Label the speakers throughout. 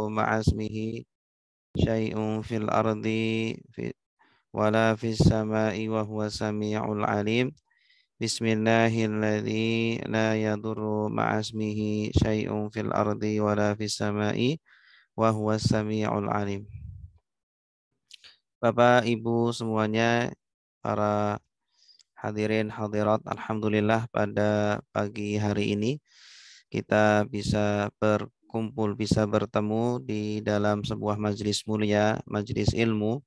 Speaker 1: ma'a ismihi syai'un fil ardi wala fis sama'i wa huwa sami'ul alim. Bismillahilladzi la yadurru ma'a ismihi syai'un fil ardi wala fis sama'i wa huwa sami'ul alim. Bapak, Ibu semuanya, para hadirin hadirat, alhamdulillah pada pagi hari ini kita bisa berkumpul, bisa bertemu di dalam sebuah majelis mulia, majelis ilmu.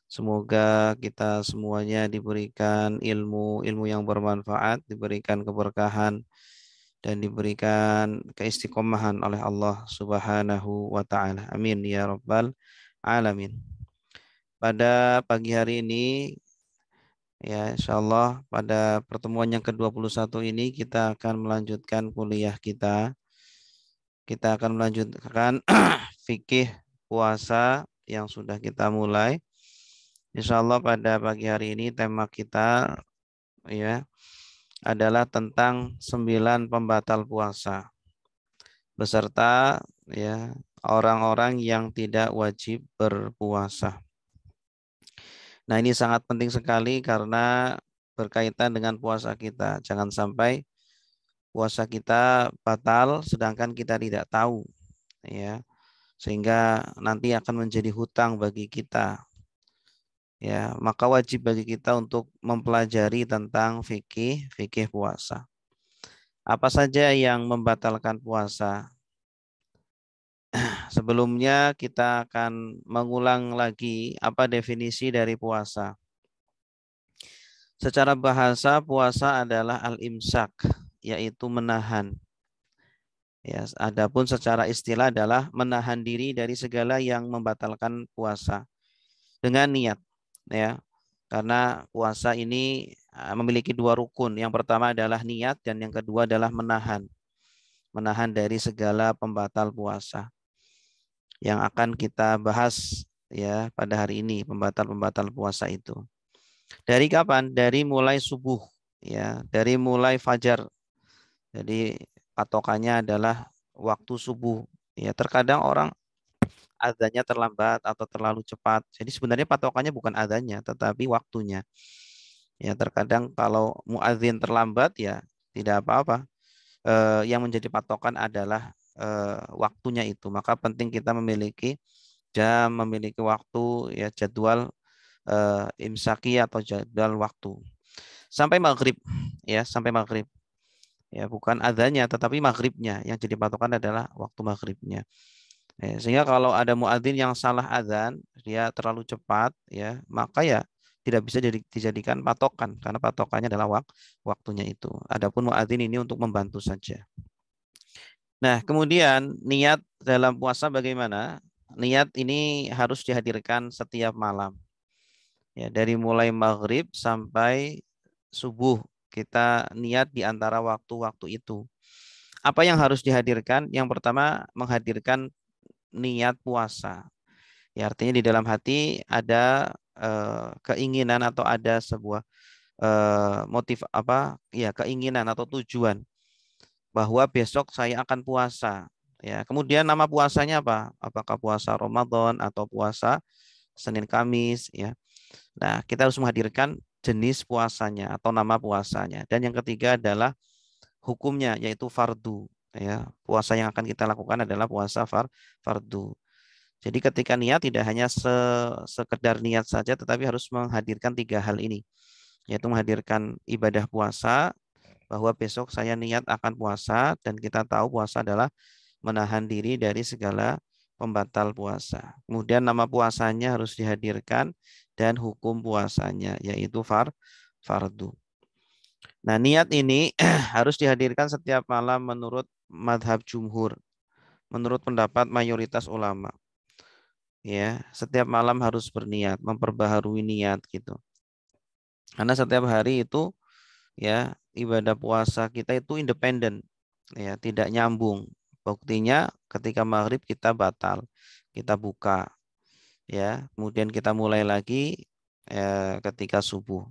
Speaker 1: Semoga kita semuanya diberikan ilmu yang bermanfaat, diberikan keberkahan, dan diberikan keistiqomahan oleh Allah Subhanahu wa Ta'ala. Amin ya Rabbal Alamin. Pada pagi hari ini, ya insyaallah pada pertemuan yang ke-21 ini kita akan melanjutkan kuliah kita. Kita akan melanjutkan fikih puasa yang sudah kita mulai. Insyaallah pada pagi hari ini tema kita ya adalah tentang 9 pembatal puasa beserta ya orang-orang yang tidak wajib berpuasa. Nah, ini sangat penting sekali karena berkaitan dengan puasa kita. Jangan sampai puasa kita batal sedangkan kita tidak tahu, ya. Sehingga nanti akan menjadi hutang bagi kita. Ya, maka wajib bagi kita untuk mempelajari tentang fikih puasa. Apa saja yang membatalkan puasa? Sebelumnya kita akan mengulang lagi apa definisi dari puasa. Secara bahasa puasa adalah al-imsak, yaitu menahan. Ya, adapun secara istilah adalah menahan diri dari segala yang membatalkan puasa dengan niat, ya. Karena puasa ini memiliki 2 rukun. Yang pertama adalah niat dan yang kedua adalah menahan. Menahan dari segala pembatal puasa. Yang akan kita bahas ya pada hari ini, pembatal-pembatal puasa itu. Dari kapan? Dari mulai subuh, ya, dari mulai fajar. Jadi patokannya adalah waktu subuh. Ya, terkadang orang adzannya terlambat atau terlalu cepat. Jadi sebenarnya patokannya bukan adzannya, tetapi waktunya. Ya, terkadang kalau muadzin terlambat ya tidak apa-apa. Yang menjadi patokan adalah waktunya itu. Maka penting kita memiliki jam, memiliki waktu, ya jadwal imsaki atau jadwal waktu sampai maghrib, ya sampai maghrib, ya bukan adzannya tetapi maghribnya yang jadi patokan adalah waktu maghribnya. Sehingga kalau ada muadzin yang salah adzan, dia terlalu cepat, ya maka ya tidak bisa dijadikan patokan karena patokannya adalah waktunya itu. Adapun muadzin ini untuk membantu saja. Nah, kemudian niat dalam puasa bagaimana? Niat ini harus dihadirkan setiap malam. Ya, dari mulai maghrib sampai subuh kita niat di antara waktu-waktu itu. Apa yang harus dihadirkan? Yang pertama menghadirkan niat puasa. Ya, artinya di dalam hati ada keinginan atau ada sebuah motif apa? Ya, keinginan atau tujuan bahwa besok saya akan puasa. Ya, kemudian nama puasanya apa? Apakah puasa Ramadan atau puasa Senin Kamis? Ya, nah, kita harus menghadirkan jenis puasanya atau nama puasanya. Dan yang ketiga adalah hukumnya, yaitu fardu. Ya, puasa yang akan kita lakukan adalah puasa fardu. Jadi ketika niat tidak hanya sekedar niat saja, tetapi harus menghadirkan 3 hal ini, yaitu menghadirkan ibadah puasa, bahwa besok saya niat akan puasa, dan kita tahu puasa adalah menahan diri dari segala pembatal puasa. Kemudian nama puasanya harus dihadirkan dan hukum puasanya yaitu fardu. Nah, niat ini harus dihadirkan setiap malam menurut madhab jumhur, menurut pendapat mayoritas ulama. Ya, setiap malam harus berniat, memperbaharui niat gitu. Karena setiap hari itu ya ibadah puasa kita itu independen, ya tidak nyambung. Buktinya ketika maghrib kita batal, kita buka, ya kemudian kita mulai lagi ketika subuh.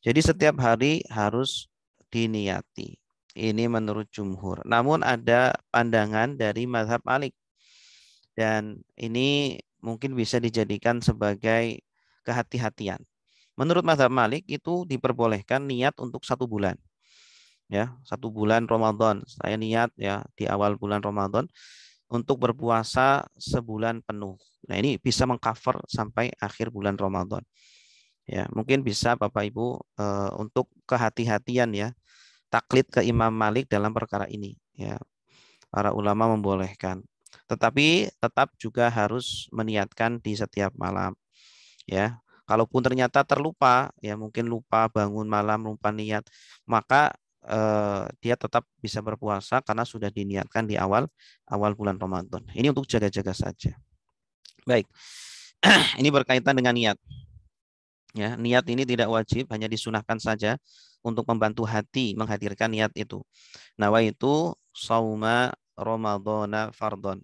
Speaker 1: Jadi setiap hari harus diniati. Ini menurut jumhur. Namun ada pandangan dari mazhab Malik. Dan ini mungkin bisa dijadikan sebagai kehati-hatian. Menurut mazhab Malik itu diperbolehkan niat untuk 1 bulan. Ya, 1 bulan Ramadan. Saya niat ya di awal bulan Ramadan untuk berpuasa sebulan penuh. Nah, ini bisa mengcover sampai akhir bulan Ramadan. Ya, mungkin bisa Bapak Ibu untuk kehati-hatian ya, taklid ke Imam Malik dalam perkara ini. Ya, para ulama membolehkan. Tetapi tetap juga harus meniatkan di setiap malam. Ya, kalaupun ternyata terlupa, ya mungkin lupa bangun malam, lupa niat, maka dia tetap bisa berpuasa karena sudah diniatkan di awal bulan Ramadan. Ini untuk jaga-jaga saja. Baik, ini berkaitan dengan niat. Ya, niat ini tidak wajib, hanya disunahkan saja untuk membantu hati menghadirkan niat itu. Nawaitu sauma Ramadhana fardhon.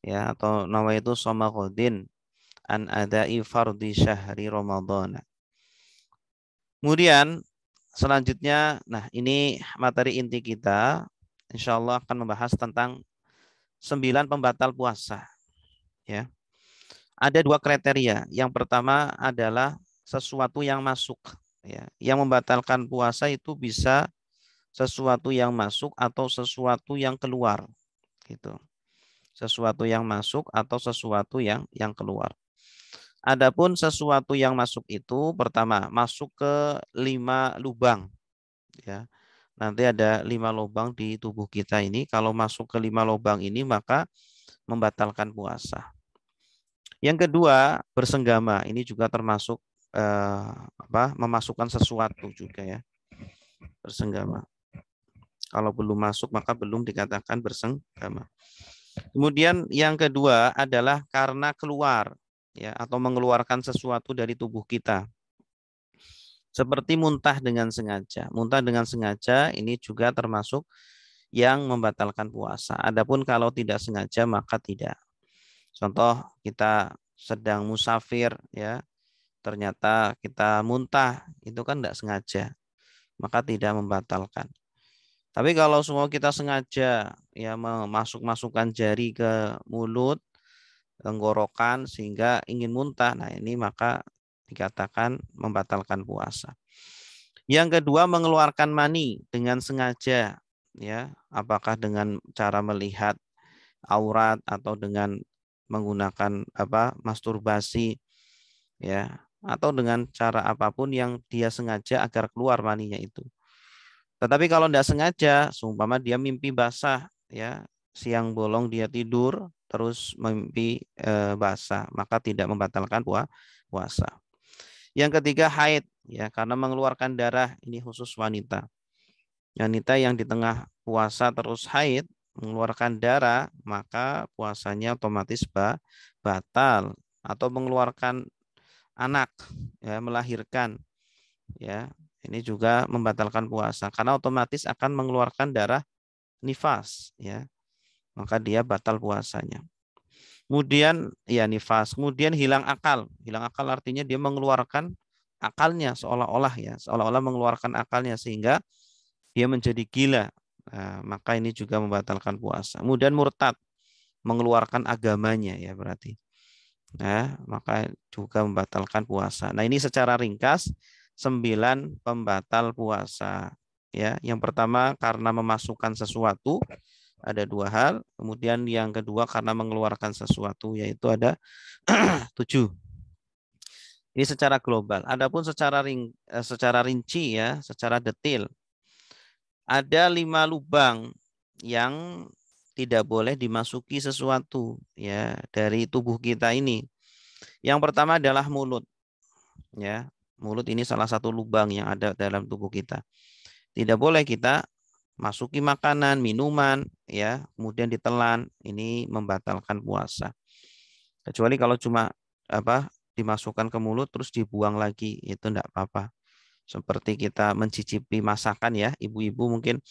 Speaker 1: Ya, atau nawaitu shauma ghadin an adai fardhi syahri Ramadhana. Kemudian selanjutnya, nah ini materi inti kita, insya Allah akan membahas tentang 9 pembatal puasa. Ya, ada 2 kriteria. Yang pertama adalah sesuatu yang masuk. Ya, yang membatalkan puasa itu bisa sesuatu yang masuk atau sesuatu yang keluar. Gitu. Sesuatu yang masuk atau sesuatu yang keluar. Adapun sesuatu yang masuk itu pertama masuk ke 5 lubang. Ya, nanti ada 5 lubang di tubuh kita ini. Kalau masuk ke 5 lubang ini maka membatalkan puasa. Yang kedua, bersenggama. Ini juga termasuk memasukkan sesuatu juga ya. Bersenggama. Kalau belum masuk maka belum dikatakan bersenggama. Kemudian yang kedua adalah karena keluar ya atau mengeluarkan sesuatu dari tubuh kita. Seperti muntah dengan sengaja. Muntah dengan sengaja ini juga termasuk yang membatalkan puasa. Adapun kalau tidak sengaja maka tidak. Contoh kita sedang musafir ya, ternyata kita muntah, itu kan tidak sengaja, maka tidak membatalkan. Tapi kalau semua kita sengaja ya masukkan jari ke mulut, tenggorokan sehingga ingin muntah, nah ini maka dikatakan membatalkan puasa. Yang kedua mengeluarkan mani dengan sengaja ya, apakah dengan cara melihat aurat atau dengan menggunakan masturbasi ya atau dengan cara apapun yang dia sengaja agar keluar maninya itu. Tetapi kalau tidak sengaja, seumpama dia mimpi basah ya, siang bolong dia tidur terus mimpi basah, maka tidak membatalkan puasa. Yang ketiga haid ya, karena mengeluarkan darah, ini khusus wanita. Wanita yang di tengah puasa terus haid mengeluarkan darah, maka puasanya otomatis batal. Atau mengeluarkan anak ya, melahirkan ya, ini juga membatalkan puasa karena otomatis akan mengeluarkan darah nifas ya, maka dia batal puasanya. Kemudian ya nifas, kemudian hilang akal. Hilang akal artinya dia mengeluarkan akalnya seolah-olah ya, seolah-olah mengeluarkan akalnya sehingga dia menjadi gila. Nah, maka ini juga membatalkan puasa. Kemudian murtad, mengeluarkan agamanya ya berarti. Nah, maka juga membatalkan puasa. Nah, ini secara ringkas 9 pembatal puasa. Ya, yang pertama karena memasukkan sesuatu ada 2 hal. Kemudian yang kedua karena mengeluarkan sesuatu yaitu ada 7. Ini secara global. Adapun secara rinci ya, secara detail ada 5 lubang yang tidak boleh dimasuki sesuatu ya dari tubuh kita ini. Yang pertama adalah mulut. Ya, mulut ini salah satu lubang yang ada dalam tubuh kita. Tidak boleh kita masuki makanan, minuman, ya, kemudian ditelan. Ini membatalkan puasa. Kecuali kalau cuma dimasukkan ke mulut terus dibuang lagi, itu enggak apa-apa. Seperti kita mencicipi masakan ya, ibu-ibu mungkin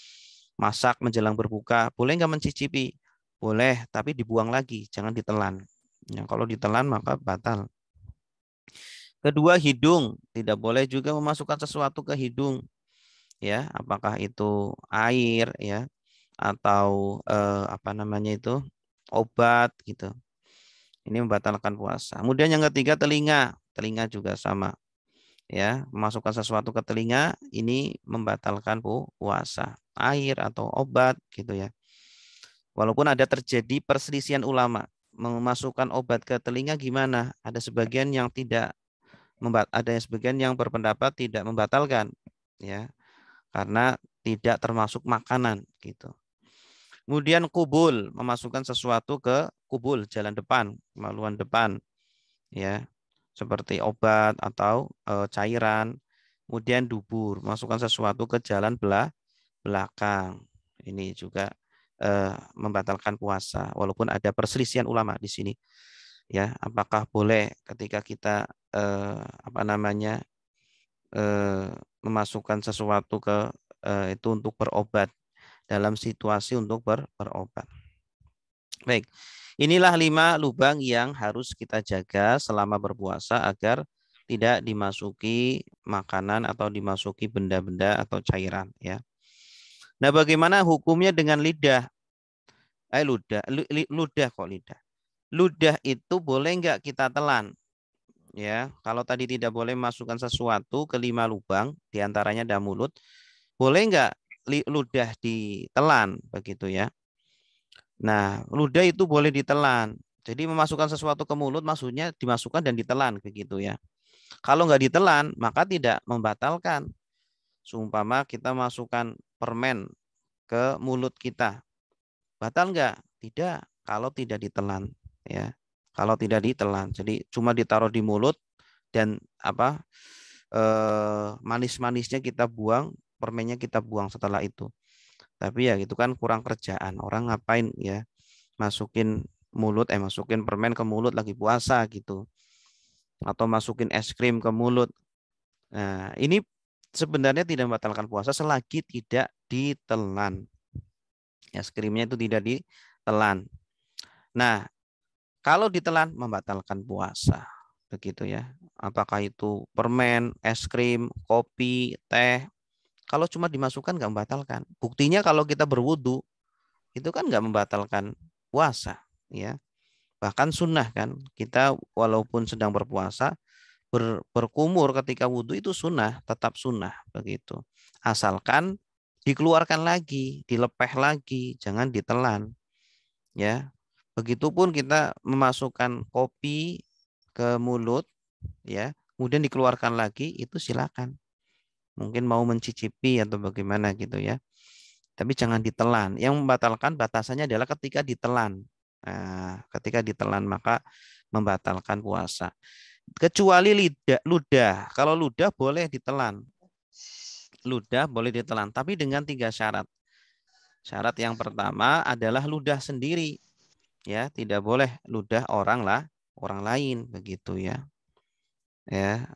Speaker 1: masak menjelang berbuka, boleh nggak mencicipi? Boleh, tapi dibuang lagi, jangan ditelan. Ya, kalau ditelan maka batal. Kedua, hidung, tidak boleh juga memasukkan sesuatu ke hidung, ya, apakah itu air, ya, atau obat gitu. Ini membatalkan puasa. Kemudian yang ketiga telinga. Telinga juga sama. Ya, memasukkan sesuatu ke telinga ini membatalkan puasa. Air atau obat gitu ya. Walaupun ada terjadi perselisihan ulama, memasukkan obat ke telinga gimana? Ada sebagian yang tidak ada sebagian yang berpendapat tidak membatalkan, ya, karena tidak termasuk makanan gitu. Kemudian kubul, memasukkan sesuatu ke kubul jalan depan, kemaluan depan, ya, seperti obat atau cairan. Kemudian dubur, masukkan sesuatu ke jalan belakang. Ini juga membatalkan puasa, walaupun ada perselisihan ulama di sini. Ya, apakah boleh ketika kita apa namanya memasukkan sesuatu ke itu untuk berobat dalam situasi untuk berobat. Baik, inilah 5 lubang yang harus kita jaga selama berpuasa agar tidak dimasuki makanan atau dimasuki benda-benda atau cairan ya. Nah, bagaimana hukumnya dengan lidah? Ludah kok lidah. Ludah itu boleh nggak kita telan? Ya, kalau tadi tidak boleh masukkan sesuatu ke 5 lubang, diantaranya ada mulut, boleh nggak ludah ditelan begitu ya? Nah, ludah itu boleh ditelan. Jadi memasukkan sesuatu ke mulut maksudnya dimasukkan dan ditelan begitu ya. Kalau nggak ditelan maka tidak membatalkan. Seumpama kita masukkan permen ke mulut kita, batal nggak? Tidak, kalau tidak ditelan ya. Kalau tidak ditelan, jadi cuma ditaruh di mulut dan apa manis-manisnya kita buang, permennya kita buang setelah itu. Tapi ya itu kan kurang kerjaan. Orang ngapain ya masukin masukin permen ke mulut lagi puasa gitu. Atau masukin es krim ke mulut. Nah, ini sebenarnya tidak membatalkan puasa selagi tidak ditelan. Es krimnya itu tidak ditelan. Nah, kalau ditelan membatalkan puasa. Begitu ya. Apakah itu permen, es krim, kopi, teh. Kalau cuma dimasukkan nggak membatalkan. Buktinya kalau kita berwudu itu kan nggak membatalkan puasa, ya. Bahkan sunnah kan. Kita walaupun sedang berpuasa berkumur ketika wudhu itu sunnah, tetap sunnah begitu. Asalkan dikeluarkan lagi, dilepeh lagi, jangan ditelan, ya. Begitupun kita memasukkan kopi ke mulut, ya, kemudian dikeluarkan lagi, itu silakan. Mungkin mau mencicipi atau bagaimana gitu ya. Tapi jangan ditelan. Yang membatalkan batasannya adalah ketika ditelan. Nah, ketika ditelan maka membatalkan puasa. Kecuali ludah. Kalau ludah boleh ditelan. Ludah boleh ditelan, tapi dengan 3 syarat. Syarat yang pertama adalah ludah sendiri. Ya, tidak boleh ludah orang lain begitu ya. Ya,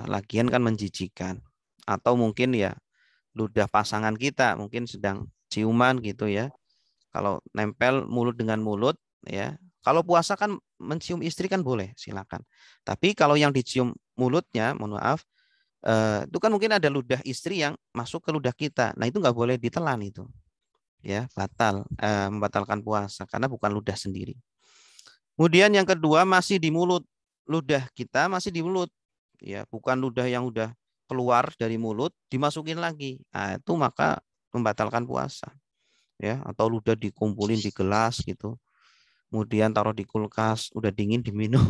Speaker 1: lagian kan menjijikan. Atau mungkin ya ludah pasangan kita, mungkin sedang ciuman gitu ya. Kalau nempel mulut dengan mulut ya. Kalau puasa kan mencium istri kan boleh, silakan. Tapi kalau yang dicium mulutnya, mohon maaf, itu kan mungkin ada ludah istri yang masuk ke ludah kita. Nah, itu nggak boleh ditelan itu. Ya, membatalkan puasa karena bukan ludah sendiri. Kemudian yang kedua masih di mulut. Ludah kita masih di mulut. Ya, bukan ludah yang udah keluar dari mulut dimasukin lagi. Nah, itu maka membatalkan puasa. Ya, atau ludah dikumpulin di gelas gitu. Kemudian taruh di kulkas, udah dingin diminum.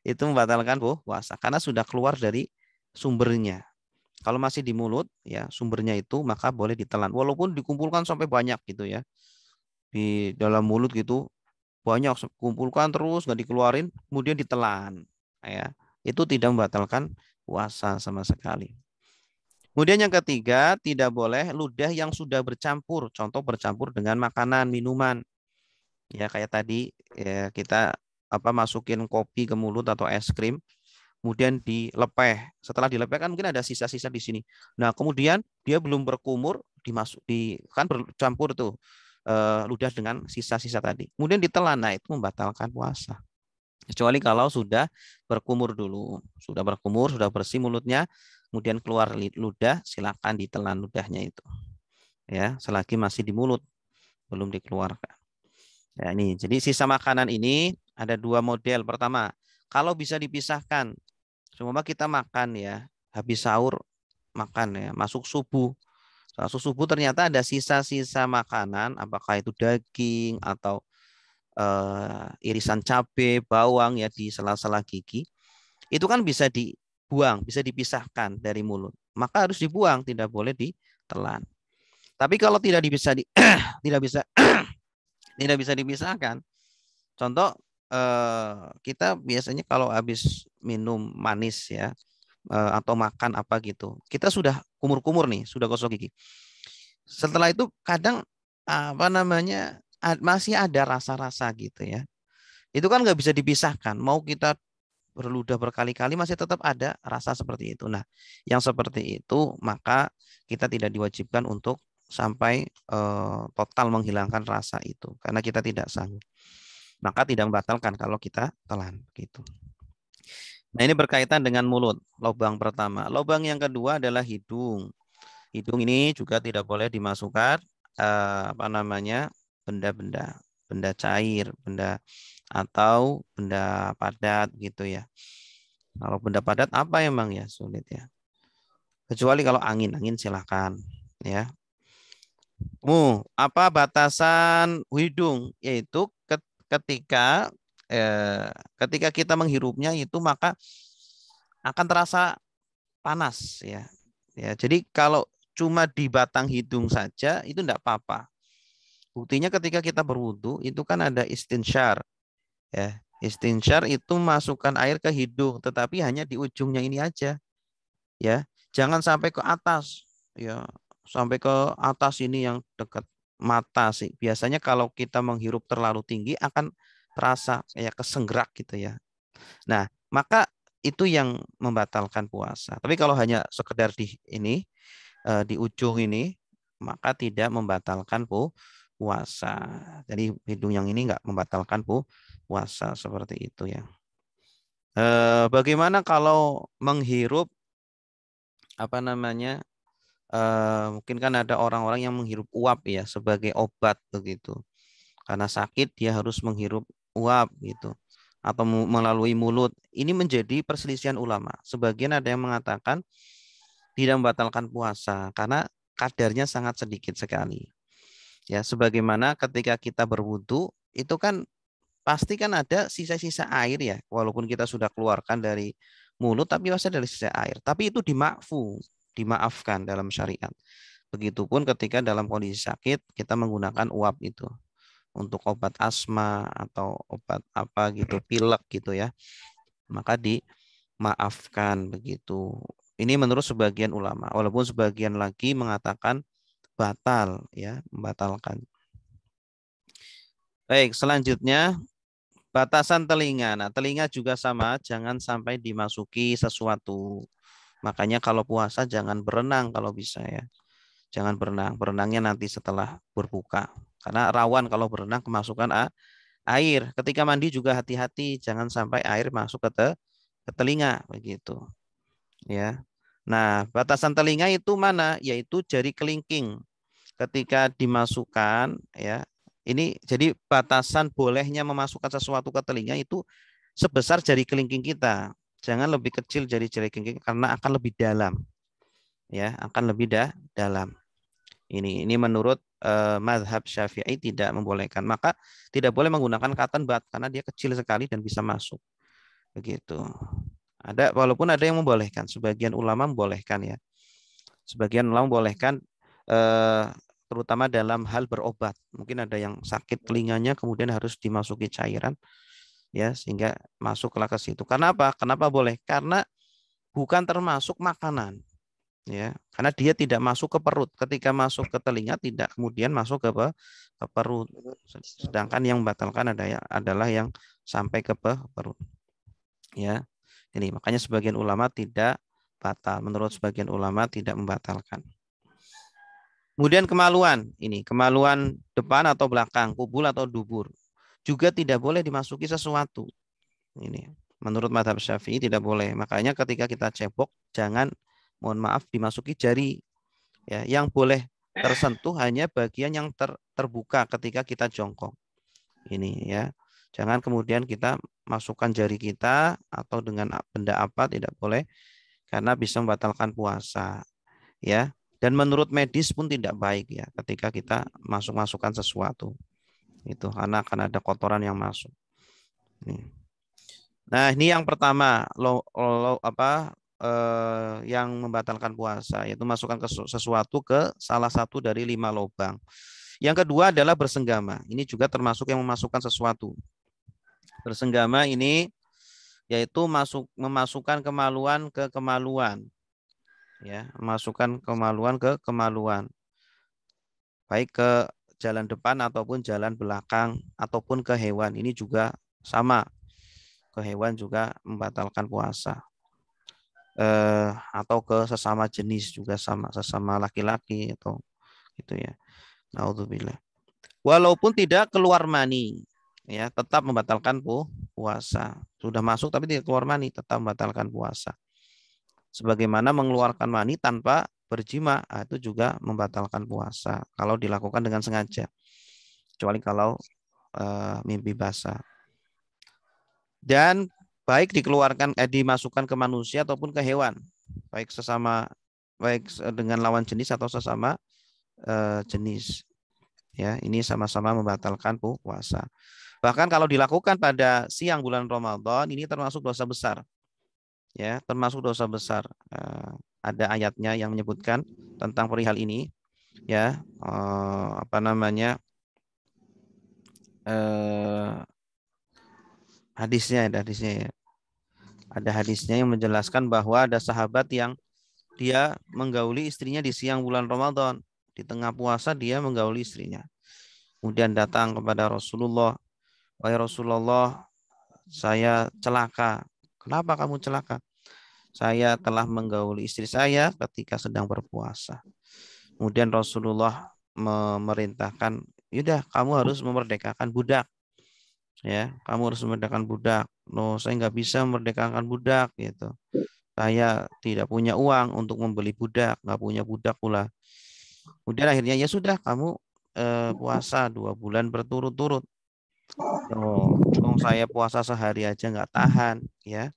Speaker 1: Itu membatalkan puasa karena sudah keluar dari sumbernya. Kalau masih di mulut, ya sumbernya itu maka boleh ditelan. Walaupun dikumpulkan sampai banyak gitu ya. Di dalam mulut gitu banyak kumpulkan terus nggak dikeluarin, kemudian ditelan. Ya, itu tidak membatalkan puasa sama sekali. Kemudian yang ketiga, tidak boleh ludah yang sudah bercampur. Contoh bercampur dengan makanan, minuman. Ya kayak tadi ya, kita masukin kopi ke mulut atau es krim, kemudian dilepeh. Setelah dilepeh kan mungkin ada sisa-sisa di sini. Nah, kemudian dia belum berkumur, kan bercampur tuh ludah dengan sisa-sisa tadi. Kemudian ditelan, nah itu membatalkan puasa. Kecuali kalau sudah berkumur dulu, sudah berkumur, sudah bersih mulutnya, kemudian keluar ludah, silakan ditelan ludahnya itu. Ya, selagi masih di mulut, belum dikeluarkan. Ya, ini. Jadi sisa makanan ini Ada dua model. Pertama, kalau bisa dipisahkan, cuma kita makan ya, habis sahur makan ya, masuk subuh. Masuk subuh ternyata ada sisa-sisa makanan, apakah itu daging atau irisan cabai, bawang ya di sela-sela gigi. Itu kan bisa dibuang, bisa dipisahkan dari mulut. Maka harus dibuang, tidak boleh ditelan. Tapi kalau tidak bisa tidak bisa tidak bisa dipisahkan. Contoh kita biasanya kalau habis minum manis ya atau makan apa gitu, kita sudah kumur-kumur nih, sudah gosok gigi. Setelah itu kadang apa namanya masih ada rasa-rasa gitu ya. Itu kan nggak bisa dipisahkan. Mau kita berludah berkali-kali masih tetap ada rasa seperti itu. Nah, yang seperti itu maka kita tidak diwajibkan untuk sampai total menghilangkan rasa itu karena kita tidak sanggup. Maka tidak membatalkan kalau kita telan gitu. Nah, ini berkaitan dengan mulut, lubang pertama. Lubang yang kedua adalah hidung. Hidung ini juga tidak boleh dimasukkan apa namanya benda-benda, benda cair, benda atau benda padat gitu ya. Kalau benda padat apa emang ya sulit ya. Kecuali kalau angin silakan ya. Apa batasan hidung? Yaitu ketika ketika kita menghirupnya itu maka akan terasa panas ya. Ya, jadi kalau cuma di batang hidung saja itu enggak apa-apa. Buktinya ketika kita berwudu itu kan ada istinsyar ya. Istinsyar itu masukkan air ke hidung tetapi hanya di ujungnya ini aja ya. Jangan sampai ke atas ya. Sampai ke atas ini yang dekat mata sih. Biasanya kalau kita menghirup terlalu tinggi akan terasa kayak kesenggerak gitu ya. Nah, maka itu yang membatalkan puasa. Tapi kalau hanya sekedar di ini di ujung ini maka tidak membatalkan puasa. Jadi hidung yang ini enggak membatalkan puasa seperti itu ya. Bagaimana kalau menghirup apa namanya? Mungkin kan ada orang-orang yang menghirup uap ya sebagai obat begitu. Karena sakit dia harus menghirup uap gitu atau melalui mulut. Ini menjadi perselisihan ulama. Sebagian ada yang mengatakan tidak membatalkan puasa karena kadarnya sangat sedikit sekali. Ya, sebagaimana ketika kita berwudu itu kan pasti kan ada sisa-sisa air ya, walaupun kita sudah keluarkan dari mulut tapi masih ada sisa air. Tapi itu dimaafkan dalam syariat. Begitupun ketika dalam kondisi sakit kita menggunakan uap itu untuk obat asma atau obat apa gitu, pilek gitu ya. Maka dimaafkan begitu. Ini menurut sebagian ulama, walaupun sebagian lagi mengatakan batal ya, membatalkan. Baik, selanjutnya batasan telinga. Nah, telinga juga sama, jangan sampai dimasuki sesuatu. Makanya kalau puasa jangan berenang kalau bisa ya. Jangan berenang. Berenangnya nanti setelah berbuka. Karena rawan kalau berenang kemasukan air. Ketika mandi juga hati-hati, jangan sampai air masuk ke telinga begitu. Ya. Nah, batasan telinga itu mana? Yaitu jari kelingking. Ketika dimasukkan ya, ini jadi batasan bolehnya memasukkan sesuatu ke telinga itu sebesar jari kelingking kita. Jangan lebih kecil jari-jari kelingking karena akan lebih dalam. Ya, akan lebih dalam. Ini menurut mazhab Syafi'i tidak membolehkan. Maka tidak boleh menggunakan cotton bud karena dia kecil sekali dan bisa masuk. Begitu. Walaupun ada yang membolehkan, sebagian ulama membolehkan ya. Sebagian ulama membolehkan terutama dalam hal berobat. Mungkin ada yang sakit telinganya kemudian harus dimasuki cairan ya sehingga masuklah ke situ. Karena apa? Kenapa boleh? Karena bukan termasuk makanan. Ya, karena dia tidak masuk ke perut. Ketika masuk ke telinga tidak kemudian masuk ke perut. Sedangkan yang membatalkan adalah yang sampai ke perut. Ya. Ini makanya sebagian ulama tidak batal. Menurut sebagian ulama tidak membatalkan. Kemudian kemaluan. Ini kemaluan depan atau belakang, kubul atau dubur. Juga tidak boleh dimasuki sesuatu. Ini menurut mazhab Syafi'i tidak boleh. Makanya ketika kita cebok jangan, mohon maaf, dimasuki jari. Ya, yang boleh tersentuh hanya bagian yang terbuka ketika kita jongkok. Ini ya. Jangan kemudian kita masukkan jari kita atau dengan benda apa, tidak boleh, karena bisa membatalkan puasa. Ya, dan menurut medis pun tidak baik ya ketika kita masukkan sesuatu itu, karena akan ada kotoran yang masuk. Nah, ini yang pertama, yang membatalkan puasa, yaitu masukkan sesuatu ke salah satu dari 5 lubang. Yang kedua adalah bersenggama. Ini juga termasuk yang memasukkan sesuatu. Bersenggama ini yaitu memasukkan kemaluan ke kemaluan. Ya, memasukkan kemaluan ke kemaluan. Baik ke jalan depan ataupun jalan belakang ataupun ke hewan. Ini juga sama. Ke hewan juga membatalkan puasa. Atau ke sesama jenis juga sama, sesama laki-laki atau gitu ya. Naudzubillah. Walaupun tidak keluar mani, ya tetap membatalkan puasa. Sudah masuk tapi tidak keluar mani, tetap membatalkan puasa. Sebagaimana mengeluarkan mani tanpa berjima, itu juga membatalkan puasa kalau dilakukan dengan sengaja. Kecuali kalau mimpi basah. Dan baik dimasukkan ke manusia ataupun ke hewan, baik dengan lawan jenis atau sesama jenis. Ya, ini sama-sama membatalkan puasa. Bahkan kalau dilakukan pada siang bulan Ramadan, ini termasuk dosa besar. Ya, termasuk dosa besar. Ada ayatnya yang menyebutkan tentang perihal ini. Ya, hadisnya ya. Ada hadisnya yang menjelaskan bahwa ada sahabat yang dia menggauli istrinya di siang bulan Ramadan. Di tengah puasa dia menggauli istrinya. Kemudian datang kepada Rasulullah. Wahai Rasulullah, saya celaka. Kenapa kamu celaka? Saya telah menggauli istri saya ketika sedang berpuasa. Kemudian Rasulullah memerintahkan, yaudah kamu harus memerdekakan budak. Ya, kamu harus memerdekakan budak. No, saya nggak bisa memerdekakan budak gitu. Saya tidak punya uang untuk membeli budak, nggak punya budak pula. Kemudian akhirnya ya sudah, kamu puasa 2 bulan berturut-turut. Oh, saya puasa sehari aja nggak tahan, ya,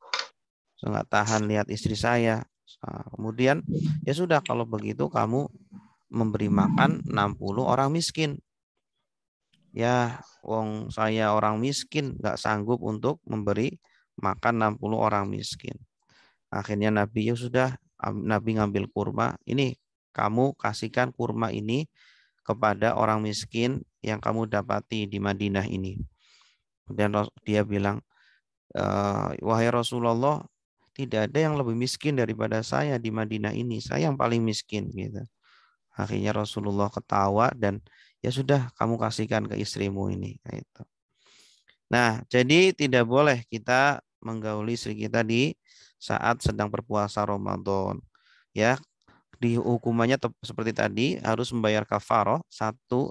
Speaker 1: saya nggak tahan lihat istri saya. Nah, kemudian ya sudah, kalau begitu kamu memberi makan 60 orang miskin. Ya, wong saya orang miskin, nggak sanggup untuk memberi makan 60 orang miskin. Akhirnya Nabi ya sudah, Nabi ngambil kurma, ini kamu kasihkan kurma ini kepada orang miskin yang kamu dapati di Madinah ini. Dan dia bilang, wahai Rasulullah, tidak ada yang lebih miskin daripada saya di Madinah ini. Saya yang paling miskin gitu. Akhirnya Rasulullah ketawa dan ya sudah, kamu kasihkan ke istrimu ini. Nah, jadi tidak boleh kita menggauli istri kita di saat sedang berpuasa Ramadan. Ya, di hukumannya seperti tadi, harus membayar kafaroh satu,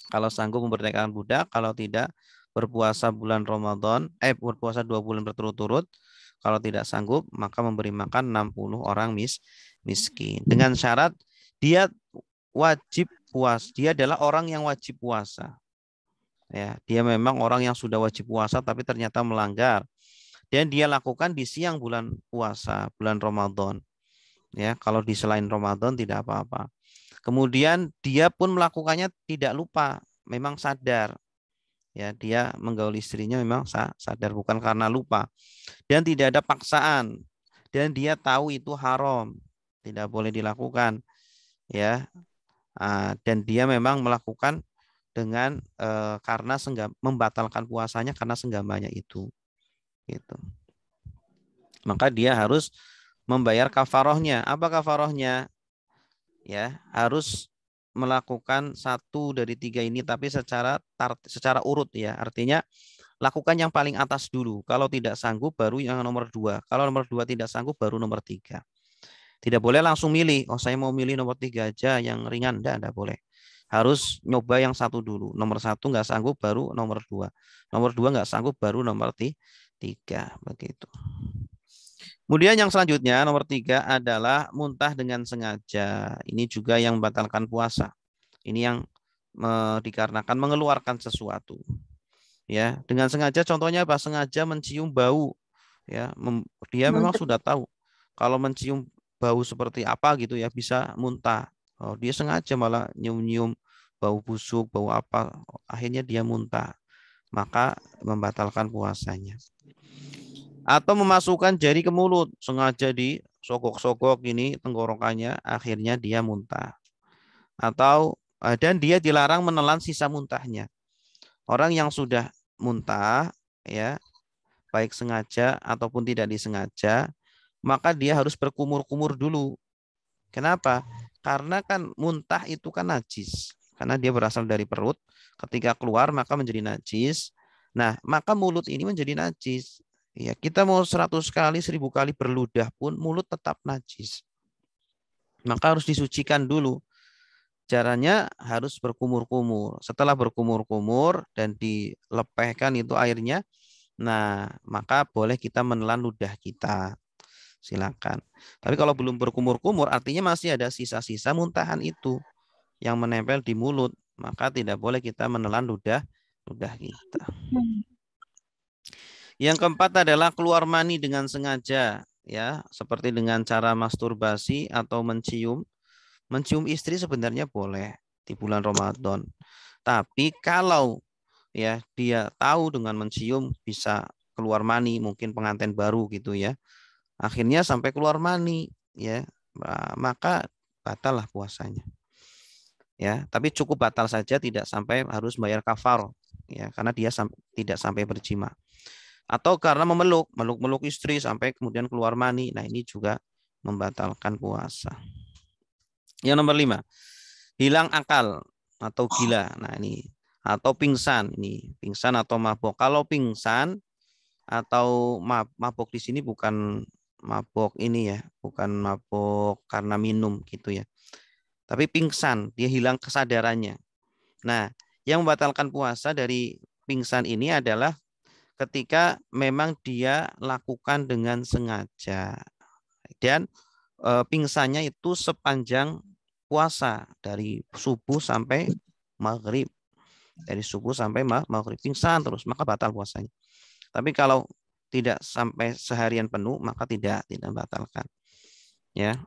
Speaker 1: kalau sanggup memerdekakan budak, kalau tidak berpuasa bulan Ramadan, berpuasa 2 bulan berturut-turut. Kalau tidak sanggup, maka memberi makan 60 orang miskin. Dengan syarat dia wajib puasa. Dia adalah orang yang wajib puasa. Ya, dia memang orang yang sudah wajib puasa tapi ternyata melanggar. Dan dia lakukan di siang bulan puasa, bulan Ramadan. Ya, kalau di selain Ramadan tidak apa-apa. Kemudian dia pun melakukannya tidak lupa, memang sadar. Ya, dia menggauli istrinya memang sadar, bukan karena lupa. Dan tidak ada paksaan. Dan dia tahu itu haram, tidak boleh dilakukan. Ya, dan dia memang melakukan dengan karena membatalkan puasanya karena senggamanya itu. Gitu. Maka dia harus membayar kafarohnya. Apa kafarohnya? Ya, harus melakukan 1 dari 3 ini, tapi secara urut ya. Artinya lakukan yang paling atas dulu. Kalau tidak sanggup baru yang nomor 2. Kalau nomor 2 tidak sanggup baru nomor 3. Tidak boleh langsung milih. Oh, saya mau milih nomor 3 aja yang ringan. Enggak boleh. Harus nyoba yang 1 dulu. Nomor 1 nggak sanggup baru nomor 2. Nomor 2 nggak sanggup baru nomor 3. Begitu. Kemudian yang selanjutnya nomor 3 adalah muntah dengan sengaja. Ini juga yang membatalkan puasa. Ini yang dikarenakan mengeluarkan sesuatu. Ya, dengan sengaja, contohnya apa? Sengaja mencium bau. Ya, dia memang
Speaker 2: Muntah.
Speaker 1: sudah tahu kalau mencium bau seperti apa gitu ya bisa muntah. Oh, dia sengaja malah nyium-nyium bau busuk, bau apa, akhirnya dia muntah. Maka membatalkan puasanya. Atau memasukkan jari ke mulut, sengaja disogok-sogok ini tenggorokannya, akhirnya dia muntah. Atau dan dia dilarang menelan sisa muntahnya. Orang yang sudah muntah, ya, baik sengaja ataupun tidak disengaja, maka dia harus berkumur-kumur dulu. Kenapa? Karena kan muntah itu kan najis. Karena dia berasal dari perut, ketika keluar maka menjadi najis. Nah, maka mulut ini menjadi najis. Ya, kita mau 100 kali, 1000 kali berludah pun mulut tetap najis. Maka harus disucikan dulu. Caranya harus berkumur-kumur. Setelah berkumur-kumur dan dilepehkan itu airnya, nah maka boleh kita menelan ludah kita. Silakan. Tapi kalau belum berkumur-kumur, artinya masih ada sisa-sisa muntahan itu yang menempel di mulut, maka tidak boleh kita menelan ludah kita. Yang keempat adalah keluar mani dengan sengaja, ya, seperti dengan cara masturbasi atau mencium. Mencium istri sebenarnya boleh di bulan Ramadan. Tapi kalau ya dia tahu dengan mencium bisa keluar mani, mungkin pengantin baru gitu ya. Akhirnya sampai keluar mani, ya, maka batal lah puasanya. Ya, tapi cukup batal saja, tidak sampai harus bayar kafar, ya, karena dia tidak sampai berjima. Atau karena meluk istri sampai kemudian keluar mani. Nah, ini juga membatalkan puasa. Yang nomor 5, hilang akal atau gila. Nah, ini atau pingsan. Ini pingsan atau mabok. Kalau pingsan atau mabok di sini bukan mabok ini ya, bukan mabok karena minum gitu ya. Tapi pingsan, dia hilang kesadarannya. Nah, yang membatalkan puasa dari pingsan ini adalah ketika memang dia lakukan dengan sengaja. Dan pingsannya itu sepanjang puasa dari subuh sampai maghrib. Dari subuh sampai maghrib pingsan terus, maka batal puasanya. Tapi kalau tidak sampai seharian penuh, maka tidak batalkan. Ya.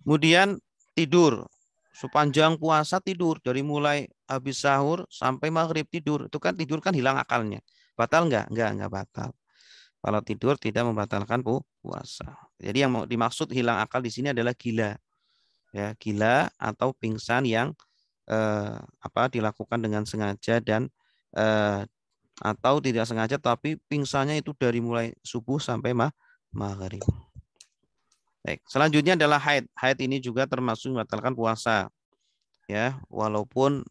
Speaker 1: Kemudian tidur. Sepanjang puasa tidur, dari mulai habis sahur sampai maghrib tidur. Itu kan tidur kan hilang akalnya. Batal enggak? Enggak batal. Kalau tidur tidak membatalkan puasa. Jadi yang dimaksud hilang akal di sini adalah gila. Ya, gila atau pingsan yang dilakukan dengan sengaja dan atau tidak sengaja, tapi pingsannya itu dari mulai subuh sampai maghrib. Baik, selanjutnya adalah haid. Haid ini juga termasuk membatalkan puasa. Ya, walaupun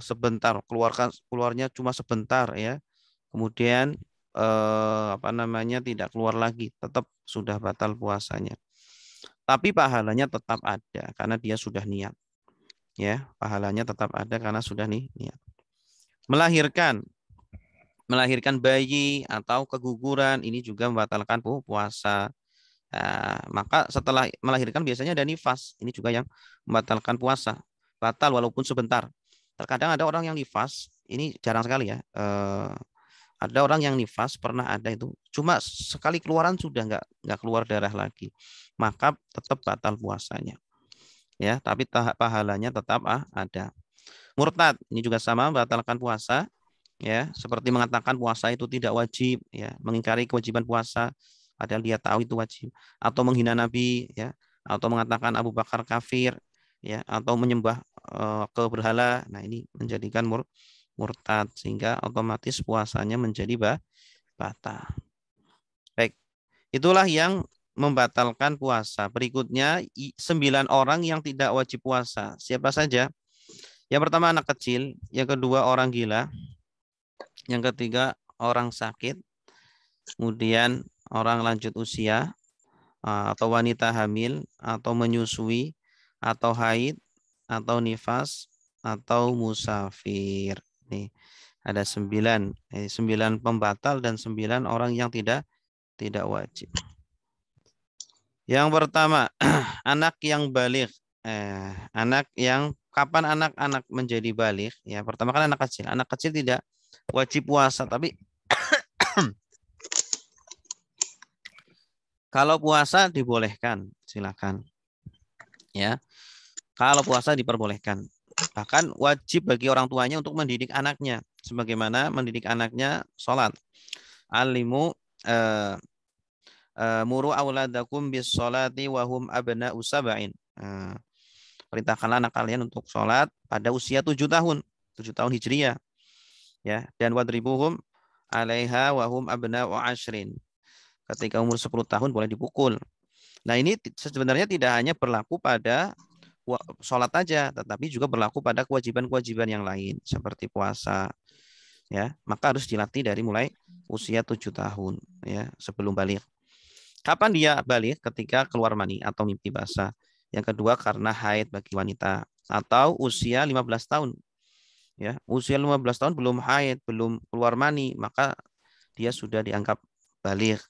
Speaker 1: sebentar, keluarnya cuma sebentar ya. Kemudian tidak keluar lagi, tetap sudah batal puasanya. Tapi pahalanya tetap ada karena dia sudah niat. Ya, pahalanya tetap ada karena sudah niat. Melahirkan bayi atau keguguran ini juga membatalkan puasa. Nah, maka setelah melahirkan biasanya ada nifas. Ini juga yang membatalkan puasa. Batal walaupun sebentar. Terkadang ada orang yang nifas, ini jarang sekali ya. Ada orang yang nifas pernah ada itu, cuma sekali keluaran sudah nggak keluar darah lagi, maka tetap batal puasanya. Ya, tapi pahalanya tetap ada. Murtad ini juga sama membatalkan puasa. Ya, seperti mengatakan puasa itu tidak wajib, ya, mengingkari kewajiban puasa padahal dia tahu itu wajib, atau menghina Nabi, ya, atau mengatakan Abu Bakar kafir, ya, atau menyembah ke berhala. Nah, ini menjadikan murtad sehingga otomatis puasanya menjadi batal. Baik, itulah yang membatalkan puasa. Berikutnya 9 orang yang tidak wajib puasa. Siapa saja? Yang pertama anak kecil, yang kedua orang gila, yang ketiga orang sakit, kemudian orang lanjut usia atau wanita hamil atau menyusui atau haid atau nifas atau musafir. Nih ada 9, 9 pembatal dan 9 orang yang tidak wajib. Yang pertama anak yang balik, anak yang kapan anak-anak menjadi balik? Ya, pertama kan anak kecil. Anak kecil tidak wajib puasa, tapi kalau puasa dibolehkan, silakan. Ya, kalau puasa diperbolehkan. Bahkan wajib bagi orang tuanya untuk mendidik anaknya, sebagaimana mendidik anaknya sholat. Alimu muru auladakum bis sholati wahum abna'u sab'in. Perintahkanlah anak kalian untuk sholat pada usia 7 tahun. 7 tahun Hijriah. Ya, dan wadribuhum alaiha wahum abna'u ashrin. Ketika umur 10 tahun boleh dipukul. Nah, ini sebenarnya tidak hanya berlaku pada sholat aja, tetapi juga berlaku pada kewajiban-kewajiban yang lain seperti puasa. Ya, maka harus dilatih dari mulai usia 7 tahun ya, sebelum balik. Kapan dia balik? Ketika keluar mani atau mimpi basah. Yang kedua karena haid bagi wanita atau usia 15 tahun. Ya, usia 15 tahun belum haid, belum keluar mani, maka dia sudah dianggap balik